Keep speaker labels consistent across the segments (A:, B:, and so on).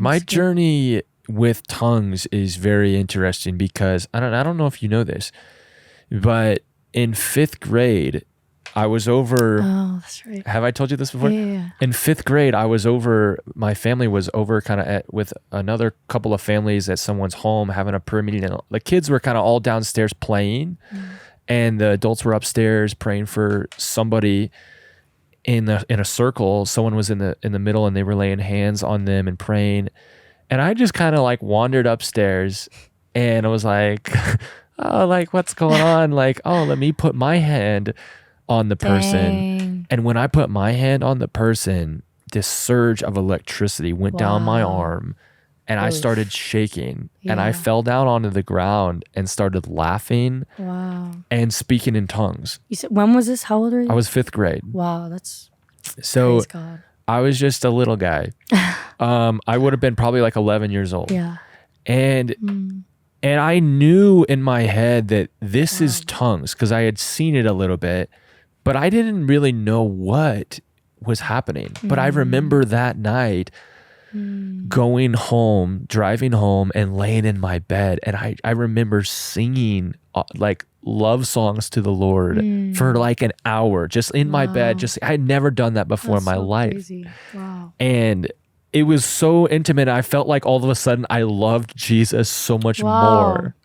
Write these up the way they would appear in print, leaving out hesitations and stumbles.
A: My journey with tongues is very interesting because I don't know if you know this, but in 5th grade, I was over.
B: Oh, that's right.
A: Have I told you this before?
B: Yeah.
A: In 5th grade, I was over. My family was over kind of with another couple of families at someone's home having a prayer meeting, and the kids were kind of all downstairs playing, and the adults were upstairs praying for somebody in a circle. Someone was in the middle, and they were laying hands on them and praying. And I just kind of like wandered upstairs, and I was like, "Oh, like what's going on?" Like, "Oh, let me put my hand on the person."
B: Dang.
A: And when I put my hand on the person, this surge of electricity went down my arm, and I started shaking, and I fell down onto the ground and started laughing and speaking in tongues.
B: You said, when was this? How old were you?
A: I was 5th grade.
B: Wow, that's
A: So
B: praise God.
A: I was just a little guy. I would have been probably like 11 years old.
B: Yeah.
A: And I knew in my head that this is tongues because I had seen it a little bit, but I didn't really know what was happening. But I remember that night going home, driving home, and laying in my bed. And I remember singing like love songs to the Lord for like an hour, just in my bed. Just I had never done that before in my life.
B: Crazy. Wow.
A: And it was so intimate. I felt like all of a sudden I loved Jesus so much more.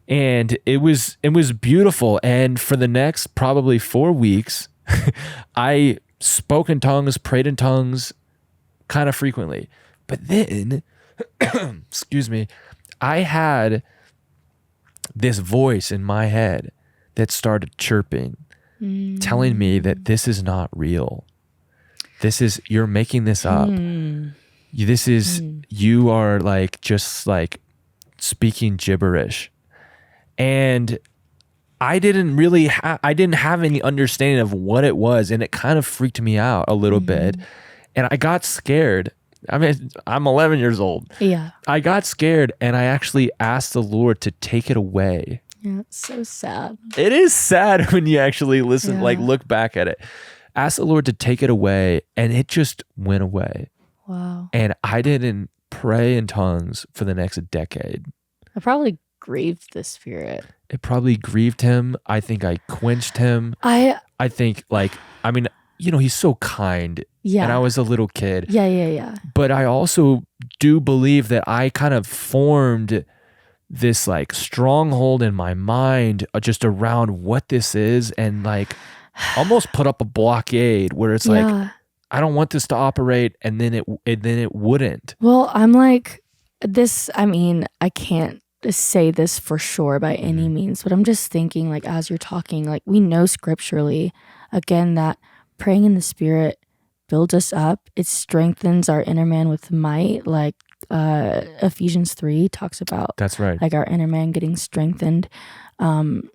A: And it was beautiful. And for the next probably 4 weeks, I spoke in tongues, prayed in tongues kind of frequently. But then, excuse me, I had this voice in my head that started chirping, telling me that this is not real. This is, you're making this up. This is, you are like, just like speaking gibberish. And I didn't really I didn't have any understanding of what it was. And it kind of freaked me out a little bit. And I got scared. I mean, I'm 11 years old.
B: Yeah.
A: I got scared and I actually asked the Lord to take it away.
B: Yeah, it's so sad.
A: It is sad when you actually listen, like look back at it. Ask the Lord to take it away, and it just went away.
B: Wow.
A: And I didn't pray in tongues for the next decade.
B: I probably grieved the Spirit.
A: It probably grieved him. I think I quenched him. I think like, I mean, you know, he's so kind.
B: Yeah.
A: And I was a little kid.
B: Yeah.
A: But I also do believe that I kind of formed this like stronghold in my mind just around what this is, and like almost put up a blockade where it's like, I don't want this to operate, and then it wouldn't.
B: Well, I'm like this. I mean, I can't say this for sure by any means, but I'm just thinking, like, as you're talking, like, we know scripturally, again, that praying in the Spirit builds us up. It strengthens our inner man with might, like Ephesians 3 talks about.
A: That's right.
B: Like our inner man getting strengthened. And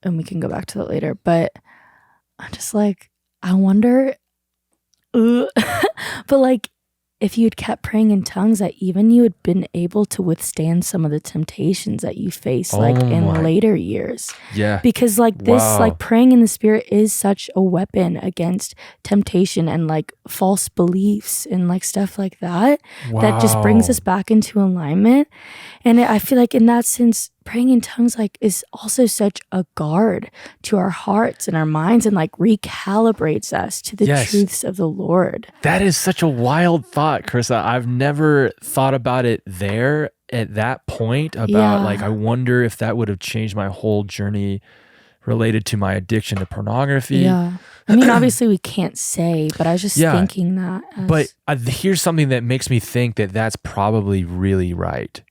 B: we can go back to that later. But I'm just like, I wonder, but like, if you had kept praying in tongues, that even you had been able to withstand some of the temptations that you face, like in later years.
A: Yeah.
B: Because like this, like praying in the Spirit is such a weapon against temptation and like false beliefs and like stuff like that, that just brings us back into alignment. And I feel like in that sense, praying in tongues like is also such a guard to our hearts and our minds, and like recalibrates us to the truths of the Lord.
A: That is such a wild thought, Carissa. I've never thought about it there at that point about like, I wonder if that would have changed my whole journey related to my addiction to pornography.
B: Yeah. I mean, obviously we can't say, but I was just thinking that.
A: But here's something that makes me think that that's probably really right.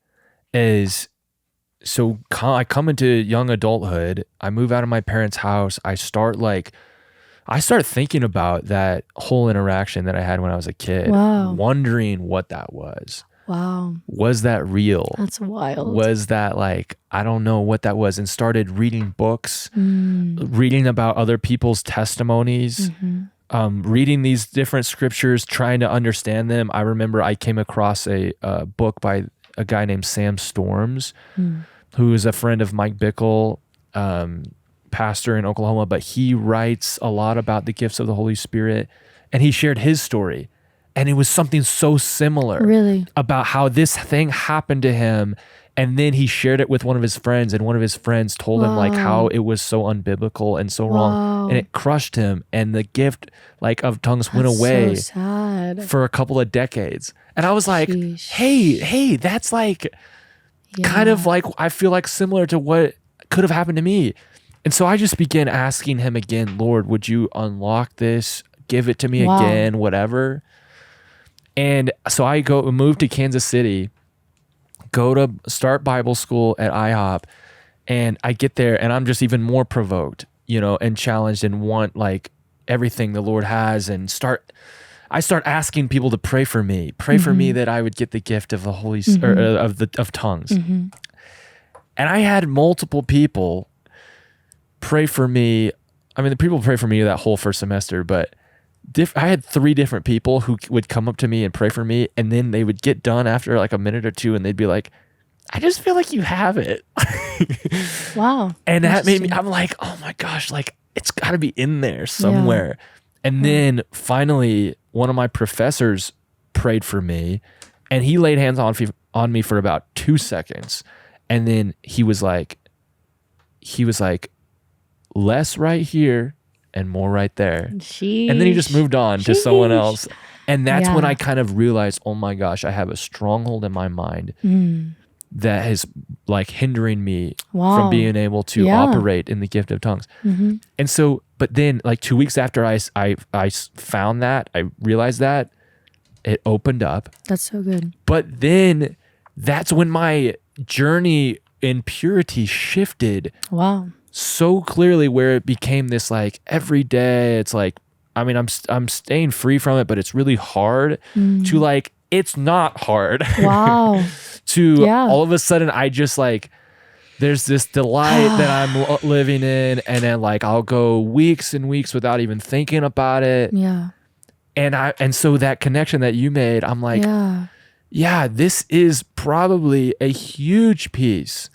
A: Is so I come into young adulthood, I move out of my parents' house, I start thinking about that whole interaction that I had when I was a kid, wondering what that was.
B: Wow.
A: Was that real?
B: That's wild.
A: Was that like, I don't know what that was, and started reading books, reading about other people's testimonies, reading these different scriptures, trying to understand them. I remember I came across a book by a guy named Sam Storms, who is a friend of Mike Bickle, pastor in Oklahoma, but he writes a lot about the gifts of the Holy Spirit, and he shared his story. And it was something so similar about how this thing happened to him. And then he shared it with one of his friends, and one of his friends told him like how it was so unbiblical and so wrong, and it crushed him. And the gift like of tongues went away
B: so sad.
A: For a couple of decades. And I was like, hey, that's like kind of like, I feel like similar to what could have happened to me. And so I just began asking him again, Lord, would you unlock this? Give it to me again, whatever. And so I moved to Kansas City, go to start Bible school at IHOP, and I get there and I'm just even more provoked, and challenged, and want like everything the Lord has, and I start asking people to pray for me that I would get the gift of the Holy of tongues. And I had multiple people pray for me. I mean, the people pray for me that whole first semester, but I had 3 different people who would come up to me and pray for me, and then they would get done after like a minute or 2, and they'd be like, I just feel like you have it.
B: Wow.
A: And that made me, I'm like, oh my gosh, like it's got to be in there somewhere. And then finally, one of my professors prayed for me, and he laid hands on me for about 2 seconds. And then he was like, less right here and more right there.
B: Sheesh.
A: And then he just moved on to someone else. And that's when I kind of realized, oh my gosh, I have a stronghold in my mind that is like hindering me from being able to operate in the gift of tongues. And so, but then like 2 weeks after I found that, I realized that, it opened up.
B: That's so good.
A: But then that's when my journey in purity shifted.
B: Wow.
A: So clearly, where it became this like every day, it's like, I mean, I'm staying free from it, but it's really hard to like, it's not hard.
B: Wow.
A: To all of a sudden, I just like, there's this delight that I'm living in, and then like I'll go weeks and weeks without even thinking about it.
B: Yeah.
A: And so that connection that you made, I'm like, yeah, this is probably a huge piece